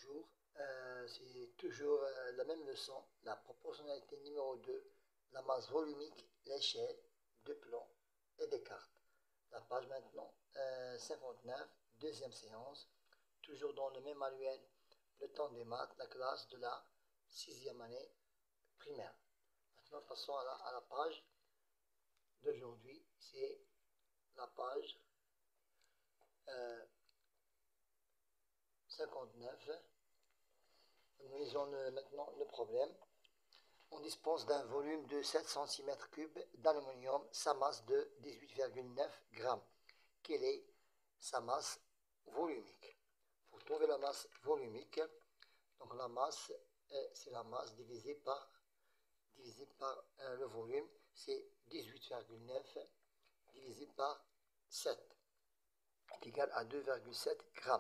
Bonjour, c'est toujours la même leçon, la proportionnalité numéro 2, la masse volumique, l'échelle, de plans et des cartes. La page maintenant 59, deuxième séance, toujours dans le même manuel, le temps des maths, la classe de la sixième année primaire. Maintenant passons à la page d'aujourd'hui, c'est la page 59. Nous lisons maintenant le problème. On dispose d'un volume de 7 cm3 d'aluminium, sa masse de 18,9 g. Quelle est sa masse volumique? Pour trouver la masse volumique, donc la masse, c'est la masse divisée par le volume, c'est 18,9 divisé par 7 est égal à 2,7 g,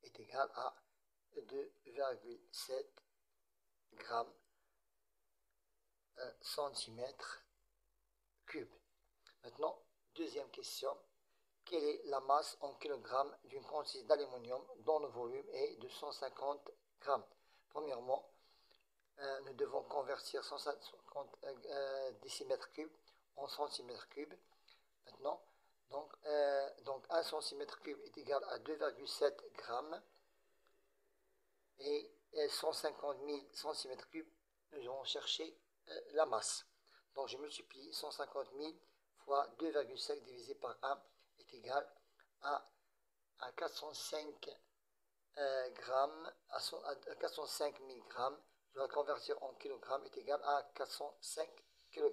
est égal à 2,7 g centimètre cube. Maintenant, deuxième question. Quelle est la masse en kilogrammes d'une quantité d'aluminium dont le volume est de 150 g? Premièrement, nous devons convertir 150 décimètres cubes en centimètres cubes. Maintenant, donc 1 centimètre cube est égal à 2,7 g et 150 000 centimètres cubes, nous allons chercher la masse. Donc je multiplie 150 000 fois 2,5 divisé par 1 est égal à 405 grammes, à 405 000 grammes. Je vais convertir en kilogrammes, est égal à 405 kg.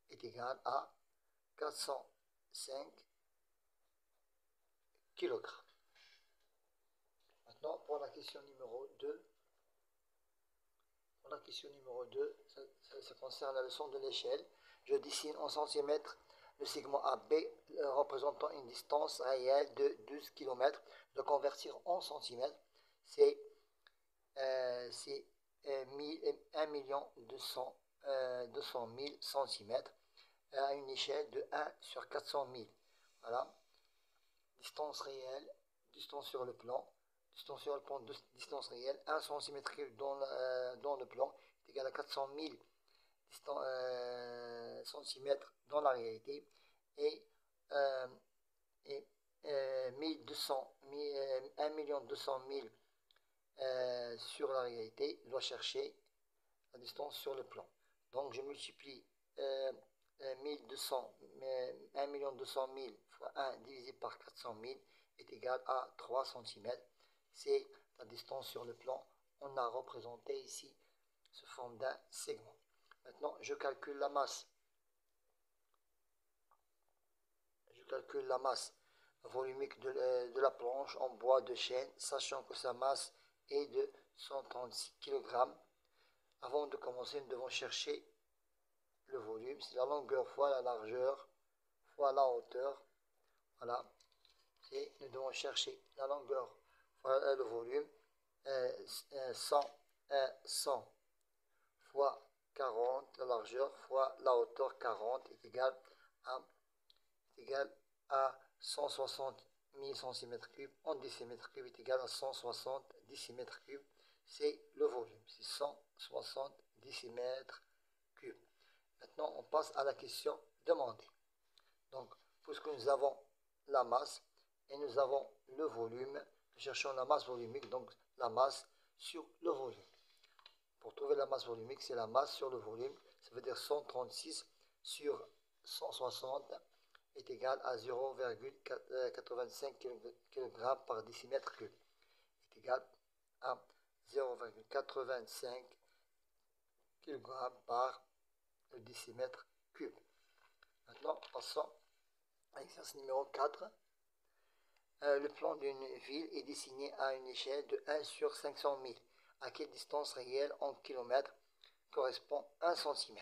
Est égal à 405 kg. Maintenant, pour la question numéro 2, la question numéro 2, ça concerne la leçon de l'échelle. Je dessine en centimètres le segment AB représentant une distance réelle de 12 km. De convertir en centimètres, c'est 1 200 000 centimètres à une échelle de 1 sur 400 000. Voilà. Distance réelle, distance sur le plan. Distance sur le plan, distance réelle, 1 cm dans le plan est égal à 400 000 centimètres dans la réalité et 1 200 000 sur la réalité. Je dois chercher la distance sur le plan. Donc je multiplie 1 200 000 fois 1 divisé par 400 000 est égal à 3 cm. C'est la distance sur le plan. On a représenté ici sous forme d'un segment. Maintenant, je calcule la masse. Je calcule la masse volumique de la planche en bois de chêne, sachant que sa masse est de 136 kg. Avant de commencer, nous devons chercher le volume. C'est la longueur fois la largeur fois la hauteur. Voilà. Et nous devons chercher la longueur fois le volume. 100 fois 40, la largeur fois la hauteur 40 est égal à 160 000 cm3 en décimètres cubes est égal à 160 décimètres cubes. C'est le volume, c'est 160 décimètres cubes. Maintenant, on passe à la question demandée. Donc, puisque nous avons la masse et nous avons le volume, nous cherchons la masse volumique, donc la masse sur le volume. Pour trouver la masse volumique, c'est la masse sur le volume. Ça veut dire 136 sur 160 est égal à 0,85 kg par décimètre cube. Est égal à 0,85 kg par décimètre cube. Maintenant, passons à l'exercice numéro 4. Le plan d'une ville est dessiné à une échelle de 1 sur 500 000. À quelle distance réelle en kilomètres correspond 1 cm?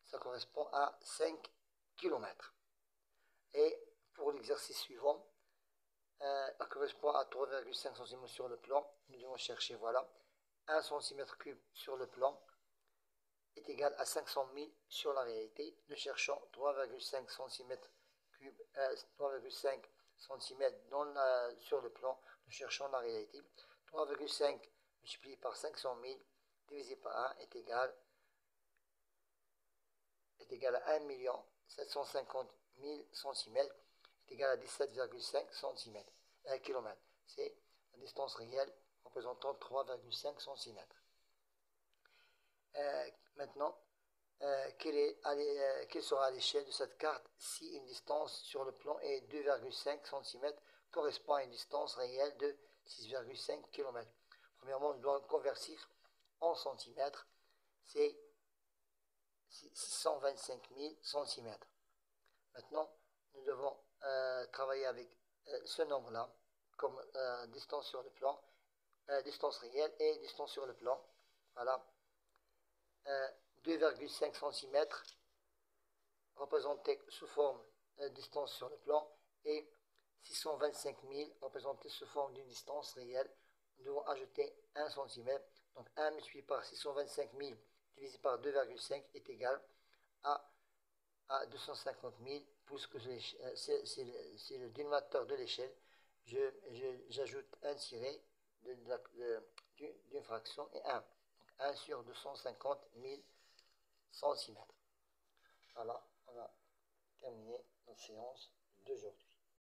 Ça correspond à 5 km. Et pour l'exercice suivant, ça correspond à 3,5 cm sur le plan. Nous devons chercher, voilà, 1 cm3 sur le plan est égal à 500 000 sur la réalité. Nous cherchons 3,5 cm3, 3,5 cm sur le plan. Nous cherchons la réalité. 3,5 multiplié par 500 000 divisé par 1 est égal à 1 750 000 cm est égal à 17,5 cm, 1 km. C'est la distance réelle représentant 3,5 cm. Maintenant, quelle sera l'échelle de cette carte si une distance sur le plan est 2,5 cm correspond à une distance réelle de 6,5 km. Premièrement, nous devons convertir en centimètres, c'est 625 000 cm. Maintenant, nous devons travailler avec ce nombre-là comme distance sur le plan, distance réelle et distance sur le plan. Voilà. 2,5 cm représenté sous forme de distance sur le plan et 625 000 représenté sous forme d'une distance réelle. Nous devons ajouter 1 cm. Donc 1 multiplié par 625 000 divisé par 2,5 est égal à 250 000, puisque c'est le dénominateur de l'échelle. J'ajoute un tiré d'une fraction et 1. Donc 1 sur 250 000 cm. Voilà, on a terminé notre séance d'aujourd'hui.